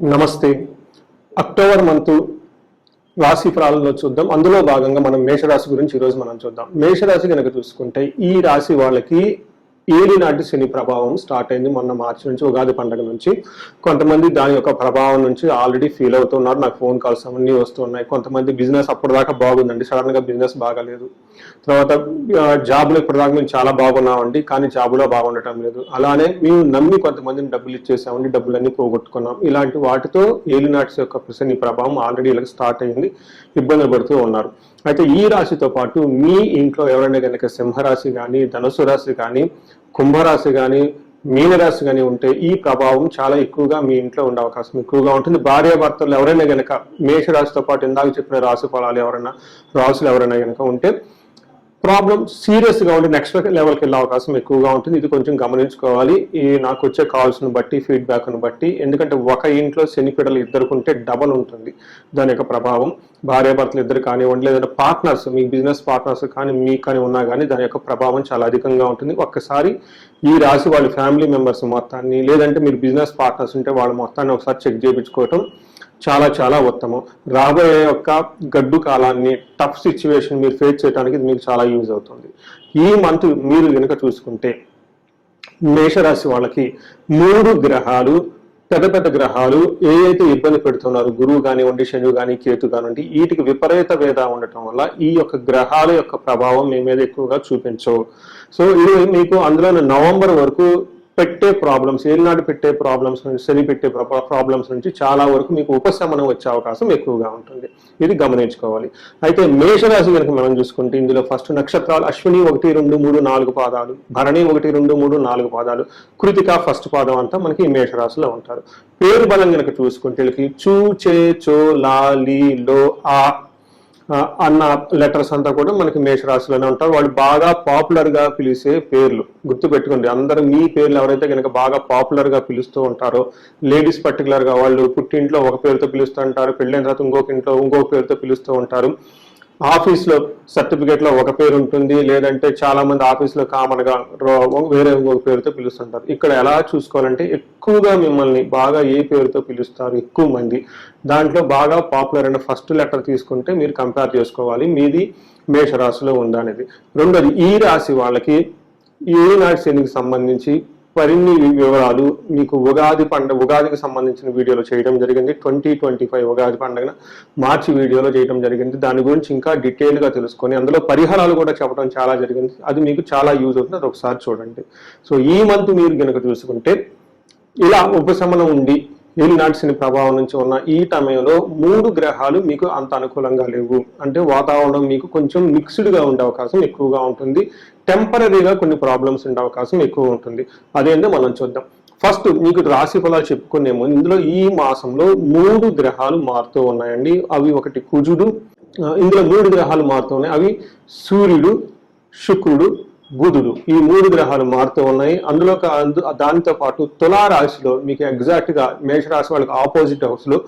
నమస్తే. October month రాశి ఫలాలను చూద్దాం. అందులో భాగంగా మనం మేషరాశి గురించి ఈరోజు మనం చూద్దాం. మేషరాశి కనుక చూసుకుంటే ఈ రాశి వాళ్ళకి ఏలినాటి శని ప్రభావం స్టార్ట్ అయింది మొన్న మార్చి నుంచి, ఉగాది పండుగ నుంచి. కొంతమంది దాని యొక్క ప్రభావం నుంచి ఆల్రెడీ ఫీల్ అవుతున్నారు. నాకు ఫోన్ కాల్స్ అవన్నీ వస్తున్నాయి. కొంతమంది బిజినెస్ అప్పటిదాకా బాగుందండి, సడన్ గా బిజినెస్ బాగాలేదు. తర్వాత జాబ్లో ఇప్పటిదాకా మేము చాలా బాగున్నామండి, కానీ జాబులో బాగుండటం లేదు. అలానే మేము నమ్మి కొంతమందిని డబ్బులు ఇచ్చేసామండి, డబ్బులన్నీ పోగొట్టుకున్నాం. ఇలాంటి వాటితో ఏలినాటి యొక్క శని ప్రభావం ఆల్రెడీ ఇలా స్టార్ట్ అయింది, ఇబ్బందులు పడుతూ ఉన్నారు. అయితే ఈ రాశితో పాటు మీ ఇంట్లో ఎవరైనా కనుక సింహరాశి కానీ, ధనుసు రాశి కానీ, కుంభరాశి కానీ, మీనరాశి కానీ ఉంటే ఈ ప్రభావం చాలా ఎక్కువగా మీ ఇంట్లో ఉండే అవకాశం ఎక్కువగా ఉంటుంది. భార్యాభర్తలు ఎవరైనా కనుక మేషరాశితో పాటు ఇందాక చెప్పిన రాశి ఫలాలు రాశులు ఎవరైనా కనుక ఉంటే ప్రాబ్లం సీరియస్ గా ఉండి నెక్స్ట్ లెవెల్కి వెళ్ళే అవకాశం ఎక్కువగా ఉంటుంది. ఇది కొంచెం గమనించుకోవాలి. ఈ నాకు వచ్చే కాల్స్ ను బట్టి, ఫీడ్బ్యాక్ ను బట్టి. ఎందుకంటే ఒక ఇంట్లో శనిపిడలు ఇద్దరికి ఉంటే డబల్ ఉంటుంది దాని యొక్క ప్రభావం. భార్యాభర్తలు ఇద్దరు కానివ్వండి, లేదంటే పార్ట్నర్స్, మీ బిజినెస్ పార్ట్నర్స్ కానీ మీకు కానీ ఉన్నా కానీ దాని యొక్క ప్రభావం చాలా అధికంగా ఉంటుంది. ఒక్కసారి ఈ రాశి వాళ్ళ ఫ్యామిలీ మెంబర్స్ మొత్తాన్ని, లేదంటే మీరు బిజినెస్ పార్ట్నర్స్ ఉంటే వాళ్ళ మొత్తాన్ని ఒకసారి చెక్ చేయించుకోవటం చాలా చాలా ఉత్తమం. రాబోయే యొక్క గడ్డు కాలాన్ని, టఫ్ సిచ్యువేషన్ మీరు ఫేస్ చేయడానికి ఇది మీకు చాలా యూజ్ అవుతుంది. ఈ మంత్ మీరు కనుక చూసుకుంటే మేషరాశి వాళ్ళకి 3 గ్రహాలు, పెద్ద పెద్ద గ్రహాలు ఏదైతే ఇబ్బంది పెడుతున్నారు, గురువు కానివ్వండి, శని కానీ, కేతు కానివ్వండి, వీటికి విపరీత భేద ఉండటం వల్ల ఈ యొక్క గ్రహాల యొక్క ప్రభావం మీ మీద ఎక్కువగా చూపించవు. సో ఇది మీకు అందులో నవంబర్ వరకు పెట్టే ప్రాబ్లమ్స్, ఏలినాడు పెట్టే ప్రాబ్లమ్స్ నుంచి, శని పెట్టే ప్రాబ్లమ్స్ నుంచి చాలా వరకు మీకు ఉపశమనం వచ్చే అవకాశం ఎక్కువగా ఉంటుంది. ఇది గమనించుకోవాలి. అయితే మేషరాశి కనుక మనం చూసుకుంటే ఇందులో ఫస్ట్ నక్షత్రాలు అశ్విని 1, 2, 3, 4 పాదాలు, భరణి 1, 2, 3, 4 పాదాలు, కృతిక ఫస్ట్ పాదం అంతా మనకి ఈ మేషరాశిలో ఉంటారు. పేరు బలం కనుక చూసుకుంటే వీళ్ళకి చూ, చే, చో, లా, లీ, లో, ఆ అన్న లెటర్స్ అంతా కూడా మనకి మేషరాశిలోనే ఉంటారు. వాళ్ళు బాగా పాపులర్ గా పిలిచే పేర్లు గుర్తుపెట్టుకోండి. అందరూ మీ పేర్లు ఎవరైతే కనుక బాగా పాపులర్ గా పిలుస్తూ ఉంటారో, లేడీస్ పర్టికులర్ గా వాళ్ళు పుట్టింట్లో ఒక పేరుతో పిలుస్తూ ఉంటారు, పెళ్ళైన తర్వాత ఇంకొక పేరుతో పిలుస్తూ ఉంటారు. ఆఫీస్లో సర్టిఫికేట్ లో ఒక పేరు ఉంటుంది, లేదంటే చాలా మంది ఆఫీస్లో కామన్ గా వేరే ఇంకొక పేరుతో పిలుస్తుంటారు. ఇక్కడ ఎలా చూసుకోవాలంటే ఎక్కువగా మిమ్మల్ని బాగా ఏ పేరుతో పిలుస్తారు ఎక్కువ మంది, దాంట్లో బాగా పాపులర్ అయిన ఫస్ట్ లెటర్ తీసుకుంటే మీరు కంపేర్ చేసుకోవాలి మీది మేషరాశిలో ఉందా అనేది. రెండోది, ఈ రాశి వాళ్ళకి ఏనాటి శనికి సంబంధించి మరిన్ని వివరాలు మీకు ఉగాదికి సంబంధించిన వీడియోలో చేయడం జరిగింది. 2025 ఉగాది పండుగన మార్చి వీడియోలో చేయడం జరిగింది. దాని గురించి ఇంకా డీటెయిల్ గా తెలుసుకొని అందులో పరిహారాలు కూడా చెప్పడం చాలా జరిగింది. అది మీకు చాలా యూజ్ అవుతుంది, అది ఒకసారి చూడండి. సో ఈ మంత్ మీరు కనుక చూసుకుంటే ఇలా ఉపశమనం ఉండి ఏలినాటి శని ప్రభావం నుంచి ఉన్న ఈ సమయంలో 3 గ్రహాలు మీకు అంత అనుకూలంగా లేవు. అంటే వాతావరణం మీకు కొంచెం మిక్స్డ్ గా ఉండే అవకాశం ఎక్కువగా ఉంటుంది. టెంపరీగా కొన్ని ప్రాబ్లమ్స్ ఉండే అవకాశం ఎక్కువ ఉంటుంది. అదేంటో మనం చూద్దాం. ఫస్ట్ మీకు రాశి ఫలాలు చెప్పుకునే ముందు ఇందులో ఈ మాసంలో 3 గ్రహాలు మారుతూ ఉన్నాయండి. అవి ఒకటి కుజుడు, ఇందులో 3 గ్రహాలు మారుతూ ఉన్నాయి. అవి సూర్యుడు, శుక్రుడు, బుధుడు, ఈ 3 గ్రహాలు మారుతూ ఉన్నాయి. అందులో దానితో పాటు తులారాశిలో మీకు ఎగ్జాక్ట్ గా మేషరాశి వాళ్ళకి ఆపోజిట్ హౌస్ లో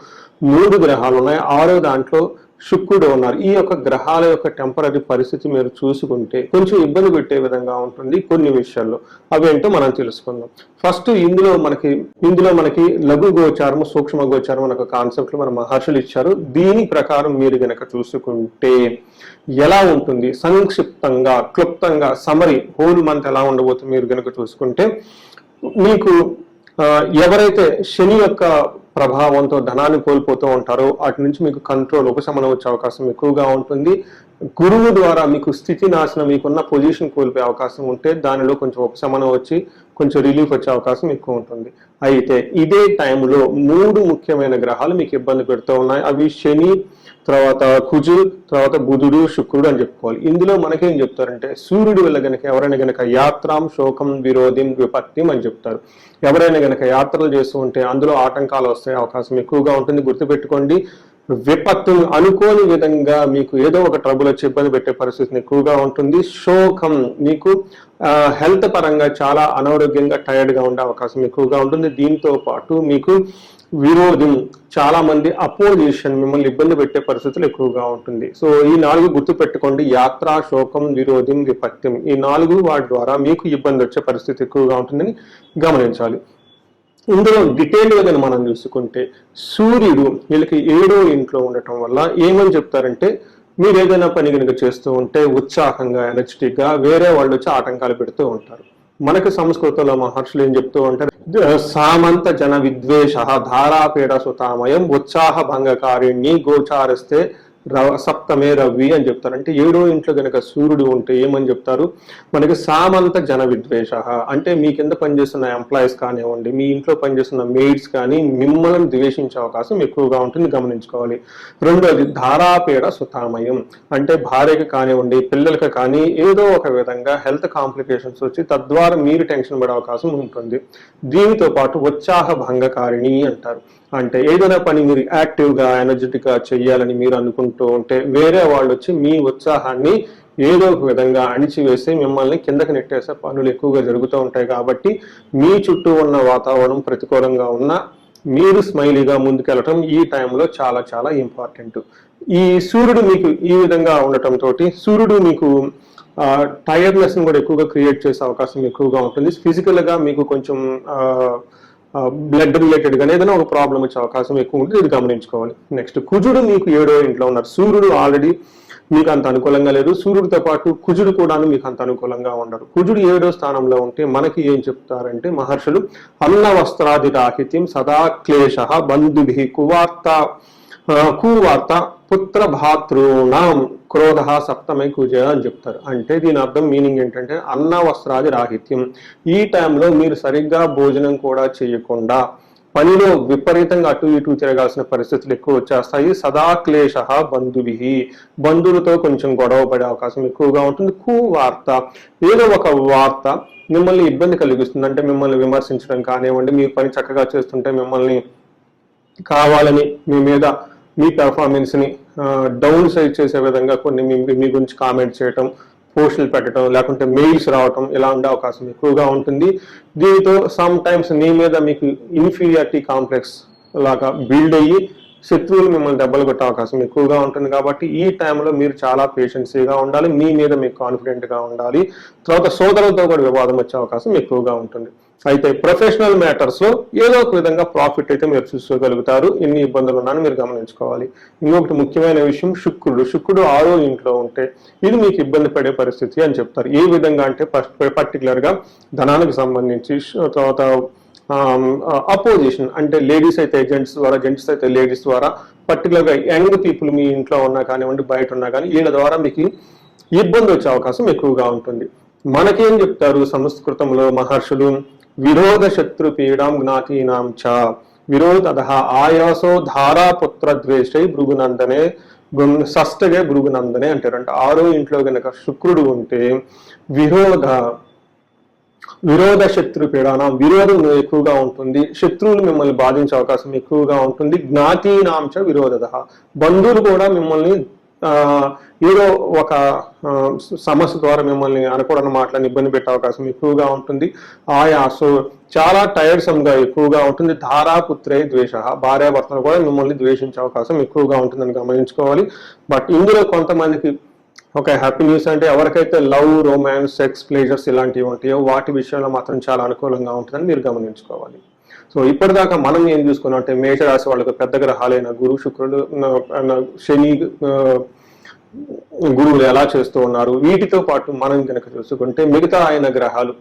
3 గ్రహాలు ఉన్నాయి. 6వ దాంట్లో శుక్రుడు ఉన్నారు. ఈ యొక్క గ్రహాల యొక్క టెంపరీ పరిస్థితి మీరు చూసుకుంటే కొంచెం ఇబ్బంది పెట్టే విధంగా ఉంటుంది కొన్ని విషయాల్లో. అవేంటో మనం తెలుసుకుందాం. ఫస్ట్ ఇందులో మనకి లఘు గోచారం, సూక్ష్మ గోచారం అనే ఒక కాన్సెప్ట్ మన మహర్షులు ఇచ్చారు. దీని ప్రకారం మీరు గనక చూసుకుంటే ఎలా ఉంటుంది, సంక్షిప్తంగా క్లుప్తంగా సమరీ హోల్ మంత్ ఎలా ఉండబోతుంది మీరు గనక చూసుకుంటే, మీకు ఎవరైతే శని యొక్క ప్రభావంతో ధనాన్ని కోల్పోతూ ఉంటారో వాటి నుంచి మీకు కంట్రోల్, ఉపశమనం వచ్చే అవకాశం ఎక్కువగా ఉంటుంది. గురువు ద్వారా మీకు స్థితి నాశనం, మీకున్న పొజిషన్ కోల్పోయే అవకాశం ఉంటే దానిలో కొంచెం ఉపశమనం వచ్చి కొంచెం రిలీఫ్ వచ్చే అవకాశం ఎక్కువ ఉంటుంది. అయితే ఇదే టైంలో 3 ముఖ్యమైన గ్రహాలు మీకు ఇబ్బంది పెడుతూ ఉన్నాయి. అవి శని, తర్వాత కుజు, తర్వాత బుధుడు, శుక్రుడు అని చెప్పుకోవాలి. ఇందులో మనకేం చెప్తారంటే సూర్యుడు వల్ల గనక ఎవరైనా గనక యాత్రాం, శోకం, విరోధిం, విపత్తిం అని చెప్తారు. ఎవరైనా గనక యాత్రలు చేస్తూ ఉంటే అందులో ఆటంకాలు వస్తే అవకాశం ఎక్కువగా ఉంటుంది. గుర్తుపెట్టుకోండి, విపత్తు అనుకోని విధంగా మీకు ఏదో ఒక ట్రబుల్ వచ్చి ఇబ్బంది పెట్టే పరిస్థితి ఎక్కువగా ఉంటుంది. శోకం, మీకు హెల్త్ పరంగా చాలా అనారోగ్యంగా టైర్డ్ గా ఉండే అవకాశం ఎక్కువగా ఉంటుంది. దీంతో పాటు మీకు విరోధం, చాలా మంది అపోజిషన్ మిమ్మల్ని ఇబ్బంది పెట్టే పరిస్థితులు ఎక్కువగా ఉంటుంది. సో ఈ 4 గుర్తు పెట్టుకోండి. యాత్ర, శోకం, విరోధం, విపత్యం, ఈ 4 వాటి ద్వారా మీకు ఇబ్బంది వచ్చే పరిస్థితి ఎక్కువగా ఉంటుందని గమనించాలి. ఇందులో డీటెయిల్ గా మనం చూసుకుంటే సూర్యుడు వీళ్ళకి 7వ ఇంట్లో ఉండటం వల్ల ఏమని చెప్తారంటే, మీరు ఏదైనా పని కనుక చేస్తూ ఉంటే ఉత్సాహంగా ఎనర్జెటిక్ గా వేరే వాళ్ళు వచ్చి ఆటంకాలు పెడుతూ ఉంటారు. మనకి సంస్కృతంలో మహర్షులు ఏం చెప్తూ ఉంటారు, సామంత జన విద్వేష ధారాపీడ సుతామయం ఉత్సాహ భంగకారిణి గోచారస్తే సప్తమే రవి అని చెప్తారు. అంటే 7వ ఇంట్లో కనుక సూర్యుడు ఉంటే ఏమని చెప్తారు, మనకి సామంత జన విద్వేష అంటే మీ కింద పనిచేస్తున్న ఎంప్లాయీస్ కానివ్వండి, మీ ఇంట్లో పనిచేస్తున్న మెయిడ్స్ కానీ మిమ్మల్ని ద్వేషించే అవకాశం ఎక్కువగా ఉంటుంది, గమనించుకోవాలి. రెండోది ధారాపీడ సుతామయం అంటే భార్యకి కానివ్వండి పిల్లలకి కానీ ఏదో ఒక విధంగా హెల్త్ కాంప్లికేషన్స్ వచ్చి తద్వారా మీరు టెన్షన్ పడే అవకాశం ఉంటుంది. దీనితో పాటు ఉత్సాహ భంగకారిణి అంటారు. అంటే ఏదైనా పని మీరు యాక్టివ్గా ఎనర్జెటిక్గా చేయాలని మీరు అనుకుంటూ ఉంటే వేరే వాళ్ళు వచ్చి మీ ఉత్సాహాన్ని ఏదో ఒక విధంగా అణిచివేసి మిమ్మల్ని కిందకి నెట్టేసే పనులు ఎక్కువగా జరుగుతూ ఉంటాయి. కాబట్టి మీ చుట్టూ ఉన్న వాతావరణం ప్రతికూలంగా ఉన్నా మీరు స్మైలీగా ముందుకెళ్ళటం ఈ టైంలో చాలా చాలా ఇంపార్టెంట్. ఈ సూర్యుడు మీకు ఈ విధంగా ఉండటంతో సూర్యుడు మీకు టైర్డ్నెస్ ని కూడా ఎక్కువగా క్రియేట్ చేసే అవకాశం ఎక్కువగా ఉంటుంది. ఫిజికల్ గా మీకు కొంచెం బ్లడ్ రిలేటెడ్ గానే ఏదైనా ఒక ప్రాబ్లం వచ్చే అవకాశం ఎక్కువ ఉంటుంది, ఇది గమనించుకోవాలి. నెక్స్ట్ కుజుడు మీకు 7వ ఇంట్లో ఉన్నారు. సూర్యుడు ఆల్రెడీ మీకు అంత అనుకూలంగా లేదు, సూర్యుడితో పాటు కుజుడు కూడా మీకు అంత అనుకూలంగా ఉండరు. కుజుడు 7వ స్థానంలో ఉంటే మనకి ఏం చెప్తారంటే మహర్షులు అన్న వస్త్రాది రాహిత్యం సదా క్లేశ బంధుభి కువార్త పుత్ర భాతృణాం క్రోధ సప్తమై కుజ అని చెప్తారు. అంటే దీని అర్థం మీనింగ్ ఏంటంటే అన్న వస్త్రాది రాహిత్యం, ఈ టైంలో మీరు సరిగ్గా భోజనం కూడా చేయకుండా పనిలో విపరీతంగా అటు ఇటు తిరగాల్సిన పరిస్థితులు ఎక్కువ వచ్చేస్తాయి. సదా క్లేశ బంధువి బంధువులతో కొంచెం గొడవ పడే అవకాశం ఎక్కువగా ఉంటుంది. కువార్త ఏదో ఒక వార్త మిమ్మల్ని ఇబ్బంది కలిగిస్తుంది, అంటే మిమ్మల్ని విమర్శించడం కానివ్వండి, మీ పని చక్కగా చేస్తుంటే మిమ్మల్ని కావాలని మీ మీద మీ పెర్ఫార్మెన్స్ ని డౌన్ సైడ్ చేసే విధంగా కొన్ని మీ గురించి కామెంట్ చేయటం, పోస్టులు పెట్టడం, లేకుంటే మెయిల్స్ రావటం ఇలా ఉండే అవకాశం ఎక్కువగా ఉంటుంది. దీంతో సమ్ టైమ్స్ మీ మీద మీకు ఇన్ఫీరియారిటీ కాంప్లెక్స్ లాగా బిల్డ్ అయ్యి శత్రువులు మిమ్మల్ని దెబ్బలు కొట్టే అవకాశం ఎక్కువగా ఉంటుంది. కాబట్టి ఈ టైంలో మీరు చాలా పేషెన్సీగా ఉండాలి, మీ మీద మీకు కాన్ఫిడెంట్ గా ఉండాలి. తర్వాత సోదరులతో కూడా వివాదం వచ్చే అవకాశం ఎక్కువగా ఉంటుంది. అయితే ప్రొఫెషనల్ మ్యాటర్స్ లో ఏదో ఒక విధంగా ప్రాఫిట్ అయితే మీరు చూసుకోగలుగుతారు. ఎన్ని ఇబ్బందులు ఉన్నాయని మీరు గమనించుకోవాలి. ఇంకొకటి ముఖ్యమైన విషయం శుక్రుడు 6వ ఇంట్లో ఉంటే ఇది మీకు ఇబ్బంది పడే పరిస్థితి అని చెప్తారు. ఏ విధంగా అంటే పర్టికులర్ గా ధనానికి సంబంధించి, తర్వాత అపోజిషన్ అంటే లేడీస్ అయితే జెంట్స్ ద్వారా, జెంట్స్ అయితే లేడీస్ ద్వారా, పర్టికులర్ గా యంగ్ పీపుల్ మీ ఇంట్లో ఉన్నా కానివ్వండి బయట ఉన్నా కానీ వీళ్ళ ద్వారా మీకు ఇబ్బంది వచ్చే అవకాశం ఎక్కువగా ఉంటుంది. మనకేం చెప్తారు సంస్కృతంలో మహర్షులు, విరోధ శత్రు పీడాం జ్ఞాతీనాం చ విరోధ ఆయాసో ధారాపుత్ర ద్వేషై భృగునందనే షష్టగే భృగునందనే అంటారు. అంటే 6వ ఇంట్లో కనుక శుక్రుడు ఉంటే విరోధ శత్రు పీడానం విరోధం ఎక్కువగా ఉంటుంది, శత్రువులు మిమ్మల్ని బాధించే అవకాశం ఎక్కువగా ఉంటుంది. జ్ఞాతీనాంచ విరోధ బంధువులు కూడా మిమ్మల్ని ఏదో ఒక సమస్య ద్వారా మిమ్మల్ని అనకూడని మాటలను ఇబ్బంది పెట్టే అవకాశం ఎక్కువగా ఉంటుంది. ఆయాసో చాలా టైర్సమ్ గా ఎక్కువగా ఉంటుంది. ధారాపుత్రే ద్వేష భార్యాభర్తలు కూడా మిమ్మల్ని ద్వేషించే అవకాశం ఎక్కువగా ఉంటుందని గమనించుకోవాలి. బట్ ఇందులో కొంతమందికి ఒక హ్యాపీ న్యూస్ అంటే ఎవరికైతే లవ్, రొమాన్స్, సెక్స్, ప్లేజర్స్ ఇలాంటివి ఉంటాయో వాటి విషయంలో మాత్రం చాలా అనుకూలంగా ఉంటుందని మీరు గమనించుకోవాలి. సో ఇప్పటిదాకా మనం ఏం చూసుకున్నాం అంటే మేషరాశి వాళ్ళకు పెద్ద గ్రహాలైన గురు, శుక్రుడు, శని, గురువులు ఎలా చేస్తూ ఉన్నారు, వీటితో పాటు మనం కనుక చూసుకుంటే మిగతా అయిన గ్రహాలు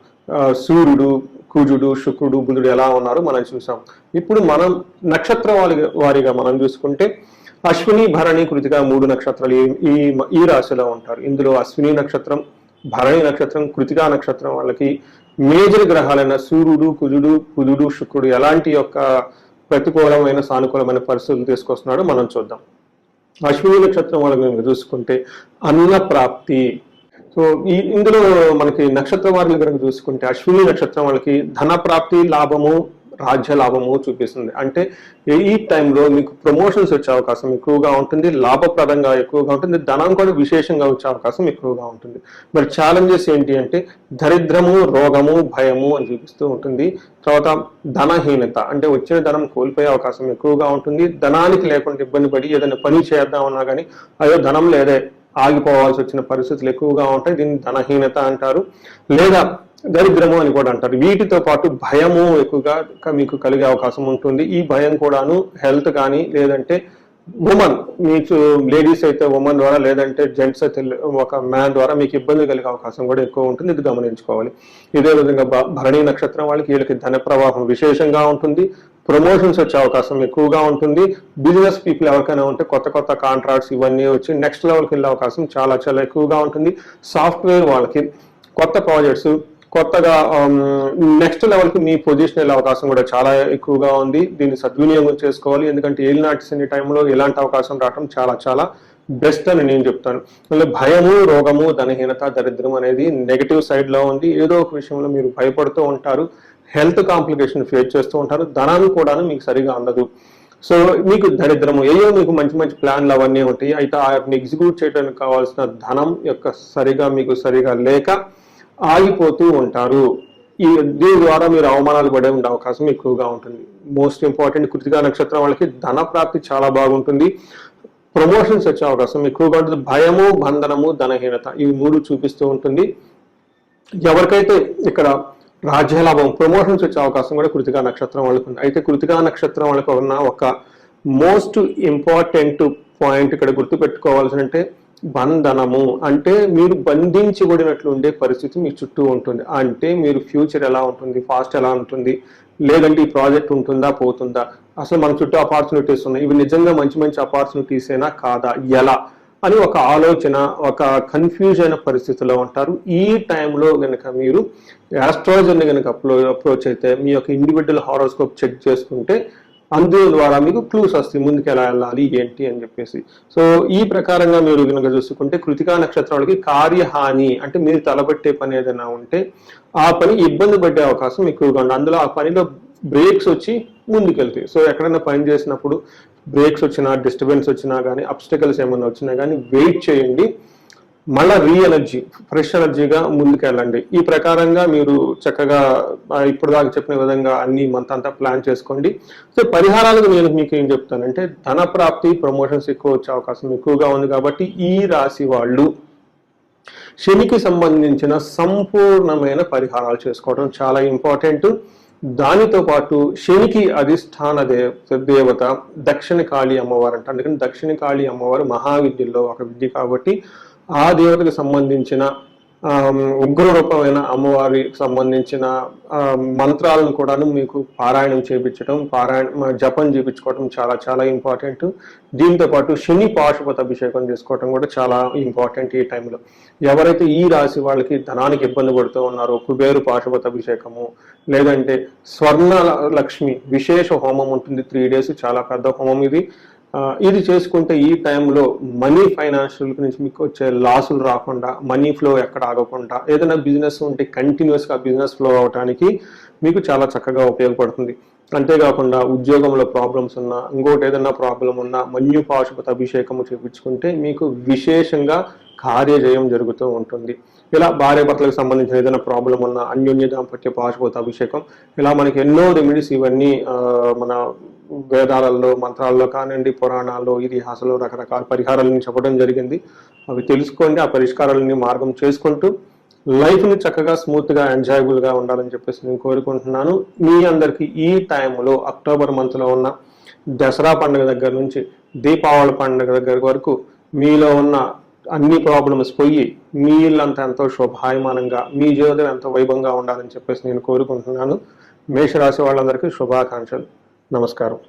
సూర్యుడు, కుజుడు, శుక్రుడు, బుధుడు ఎలా ఉన్నారో మనం చూసాం. ఇప్పుడు మనం నక్షత్ర వారిగా మనం చూసుకుంటే అశ్విని, భరణి, కృతిక 3 నక్షత్రాలు ఈ రాశిలో ఉంటారు. ఇందులో అశ్విని నక్షత్రం, భరణి నక్షత్రం, కృతికా నక్షత్రం వాళ్ళకి మేజర్ గ్రహాలైన సూర్యుడు, కుజుడు, బుధుడు, శుక్రుడు ఎలాంటి యొక్క ప్రతికూలమైన సానుకూలమైన పరిస్థితులు తీసుకొస్తున్నాడో మనం చూద్దాం. అశ్విని నక్షత్రం వాళ్ళకి చూసుకుంటే అన్న ప్రాప్తి. సో ఇందులో మనకి నక్షత్ర వారిని కనుక చూసుకుంటే అశ్విని నక్షత్రం వాళ్ళకి ధన ప్రాప్తి, లాభము, రాజ్య లాభము చూపిస్తుంది. అంటే ఈ టైంలో మీకు ప్రమోషన్స్ వచ్చే అవకాశం ఎక్కువగా ఉంటుంది, లాభప్రదంగా ఎక్కువగా ఉంటుంది, ధనం కూడా విశేషంగా వచ్చే అవకాశం ఎక్కువగా ఉంటుంది. మరి ఛాలెంజెస్ ఏంటి అంటే దరిద్రము, రోగము, భయము అని చూపిస్తూ ఉంటుంది. తర్వాత ధనహీనత అంటే వచ్చిన ధనం కోల్పోయే అవకాశం ఎక్కువగా ఉంటుంది. ధనానికి లేకుండా ఇబ్బంది పడి ఏదైనా పని చేద్దామన్నా కానీ అయ్యో ధనం లేదే ఆగిపోవాల్సి వచ్చిన పరిస్థితులు ఎక్కువగా ఉంటాయి. దీన్ని ధనహీనత అంటారు. లేదా దరిద్రము అని కూడా అంటారు. వీటితో పాటు భయము ఎక్కువగా మీకు కలిగే అవకాశం ఉంటుంది. ఈ భయం కూడాను హెల్త్ కానీ లేదంటే ఉమెన్, మీకు లేడీస్ అయితే ఉమెన్ ద్వారా, లేదంటే జెంట్స్ అయితే ఒక మ్యాన్ ద్వారా మీకు ఇబ్బంది కలిగే అవకాశం కూడా ఎక్కువ ఉంటుంది. ఇది గమనించుకోవాలి. ఇదే విధంగా భరణి నక్షత్రం వాళ్ళకి వీళ్ళకి ధన ప్రవాహం విశేషంగా ఉంటుంది. ప్రమోషన్స్ వచ్చే అవకాశం ఎక్కువగా ఉంటుంది. బిజినెస్ పీపుల్ ఎవరికైనా ఉంటే కొత్త కొత్త కాంట్రాక్ట్స్ ఇవన్నీ వచ్చి నెక్స్ట్ లెవెల్కి వెళ్ళే అవకాశం చాలా చాలా ఎక్కువగా ఉంటుంది. సాఫ్ట్వేర్ వాళ్ళకి కొత్త ప్రాజెక్ట్స్, కొత్తగా నెక్స్ట్ లెవెల్కి మీ పొజిషన్ వెళ్ళే అవకాశం కూడా చాలా ఎక్కువగా ఉంది. దీన్ని సద్వినియోగం చేసుకోవాలి. ఎందుకంటే ఏలినాటి శని టైంలో ఇలాంటి అవకాశం రావడం చాలా చాలా బెస్ట్ అని నేను చెప్తాను. మళ్ళీ భయము, రోగము, ధనహీనత, దరిద్రం అనేది నెగటివ్ సైడ్ లో ఉంది. ఏదో ఒక విషయంలో మీరు భయపడుతూ ఉంటారు, హెల్త్ కాంప్లికేషన్ ఫేస్ చేస్తూ ఉంటారు, ధనాన్ని కూడా మీకు సరిగా అందదు. సో మీకు దరిద్రము, మీకు మంచి మంచి ప్లాన్లు అవన్నీ ఉంటాయి, అయితే వాటిని ఎగ్జిక్యూట్ చేయడానికి కావాల్సిన ధనం మీకు సరిగా లేక ఆగిపోతూ ఉంటారు. దీని ద్వారా మీరు అవమానాలు పడే ఉండే అవకాశం ఎక్కువగా ఉంటుంది. మోస్ట్ ఇంపార్టెంట్ కృతికా నక్షత్రం వాళ్ళకి ధన ప్రాప్తి చాలా బాగుంటుంది. ప్రమోషన్స్ వచ్చే అవకాశం ఎక్కువగా ఉంటుంది. భయము, బంధనము, ధనహీనత ఇవి 3 చూపిస్తూ ఉంటుంది. ఎవరికైతే ఇక్కడ రాజ్యలాభం, ప్రమోషన్స్ వచ్చే అవకాశం కూడా కృతికా నక్షత్రం వాళ్ళకు ఉంది. అయితే కృతికా నక్షత్రం వాళ్ళకు ఉన్న ఒక మోస్ట్ ఇంపార్టెంట్ పాయింట్ ఇక్కడ గుర్తుపెట్టుకోవాల్సిందంటే బంధనము. అంటే మీరు బంధించబడినట్లు ఉండే పరిస్థితి మీ చుట్టూ ఉంటుంది. అంటే మీరు ఫ్యూచర్ ఎలా ఉంటుంది, పాస్ట్ ఎలా ఉంటుంది, లేదంటే ఈ ప్రాజెక్ట్ ఉంటుందా పోతుందా, అసలు మన చుట్టూ ఆపర్చునిటీస్ ఉన్నాయి, ఇవి నిజంగా మంచి మంచి ఆపర్చునిటీస్ అయినా కాదా, ఎలా అని ఒక ఆలోచన, ఒక కన్ఫ్యూజ్ అయిన పరిస్థితిలో ఉంటారు. ఈ టైంలో కనుక మీరు ఆస్ట్రాలజర్ని కనుక అప్రోచ్ అయితే మీ యొక్క ఇండివిజువల్ హారోస్కోప్ చెక్ చేసుకుంటే అందు ద్వారా మీకు క్లూస్ వస్తాయి ముందుకు ఎలా వెళ్ళాలి ఏంటి అని చెప్పేసి. సో ఈ ప్రకారంగా మీరు కనుక చూసుకుంటే కృతికా నక్షత్రాలకి కార్యహాని అంటే మీరు తలపెట్టే పని ఏదైనా ఉంటే ఆ పని ఇబ్బంది పడే అవకాశం ఎక్కువగా ఉంది. అందులో ఆ పనిలో బ్రేక్స్ వచ్చి ముందుకెళ్తాయి. సో ఎక్కడైనా పని చేసినప్పుడు బ్రేక్స్ వచ్చినా, డిస్టర్బెన్స్ వచ్చినా కానీ, అబ్స్టికల్స్ ఏమైనా వచ్చినా కానీ వెయిట్ చేయండి. మళ్ళా ఎనర్జీ, ఫ్రెష్ ఎనర్జీగా ముందుకెళ్ళండి. ఈ ప్రకారంగా మీరు చక్కగా ఇప్పుడు దాకా చెప్పిన విధంగా అన్ని మంత్ అంతా ప్లాన్ చేసుకోండి. సో పరిహారాలకు నేను మీకు ఏం చెప్తానంటే ధన ప్రాప్తి, ప్రమోషన్స్ ఎక్కువ వచ్చే అవకాశం ఎక్కువగా ఉంది. కాబట్టి ఈ రాశి వాళ్ళు శనికి సంబంధించిన సంపూర్ణమైన పరిహారాలు చేసుకోవడం చాలా ఇంపార్టెంట్. దానితో పాటు శనికి అధిష్టాన దేవత దక్షిణ కాళీ అమ్మవారు అంట. అందుకని దక్షిణ కాళీ అమ్మవారు మహావిద్యలో ఒక విద్య కాబట్టి ఆ దేవతకు సంబంధించిన ఉగ్రరూపమైన అమ్మవారికి సంబంధించిన మంత్రాలను కూడా మీకు పారాయణం చేయించడం, జపం చేయించుకోవడం చాలా చాలా ఇంపార్టెంట్. దీంతో పాటు శని పాశుపత అభిషేకం చేసుకోవడం కూడా చాలా ఇంపార్టెంట్ ఈ టైంలో. ఎవరైతే ఈ రాశి వాళ్ళకి ధనానికి ఇబ్బంది పడుతూ ఉన్నారో కుబేరు పాశుపత అభిషేకము, లేదంటే స్వర్ణ లక్ష్మి విశేష హోమం ఉంటుంది 3 days, చాలా పెద్ద హోమం ఇది చేసుకుంటే ఈ టైంలో మనీ ఫైనాన్షియల్ నుంచి మీకు వచ్చే లాసులు రాకుండా, మనీ ఫ్లో ఎక్కడ ఆగకుండా, ఏదైనా బిజినెస్ ఉంటే కంటిన్యూస్గా బిజినెస్ ఫ్లో అవడానికి మీకు చాలా చక్కగా ఉపయోగపడుతుంది. అంతేకాకుండా ఉద్యోగంలో ప్రాబ్లమ్స్ ఉన్నా, ఇంకోటి ఏదైనా ప్రాబ్లం ఉన్నా మన్యు పాశుపత అభిషేకము చేయించుకుంటే మీకు విశేషంగా కార్యజయం జరుగుతూ ఉంటుంది. ఇలా భార్య భర్తలకు సంబంధించిన ఏదైనా ప్రాబ్లం ఉన్నా అన్యోన్య దాంపత్య పాశుపత అభిషేకం, ఇలా మనకి ఎన్నో రెమెడీస్ ఇవన్నీ మన వేదాలలో, మంత్రాల్లో కానివ్వండి, పురాణాల్లో, ఇతిహాసాల్లో రకరకాల పరిహారాలను చెప్పడం జరిగింది. అవి తెలుసుకోండి. ఆ పరిష్కారాలని మార్గం చేసుకుంటూ లైఫ్ని చక్కగా స్మూత్గా ఎంజాయబుల్గా ఉండాలని చెప్పేసి నేను కోరుకుంటున్నాను. మీ అందరికీ ఈ టైంలో అక్టోబర్ మంత్లో ఉన్న దసరా పండుగ దగ్గర నుంచి దీపావళి పండుగ దగ్గర వరకు మీలో ఉన్న అన్ని ప్రాబ్లమ్స్ పోయి మీ ఇల్లంతా ఎంతో శుభాయమానంగా, మీ జీవితం ఎంతో వైభవంగా ఉండాలని చెప్పేసి నేను కోరుకుంటున్నాను. మేషరాశి వాళ్ళందరికీ శుభాకాంక్షలు. నమస్కారం.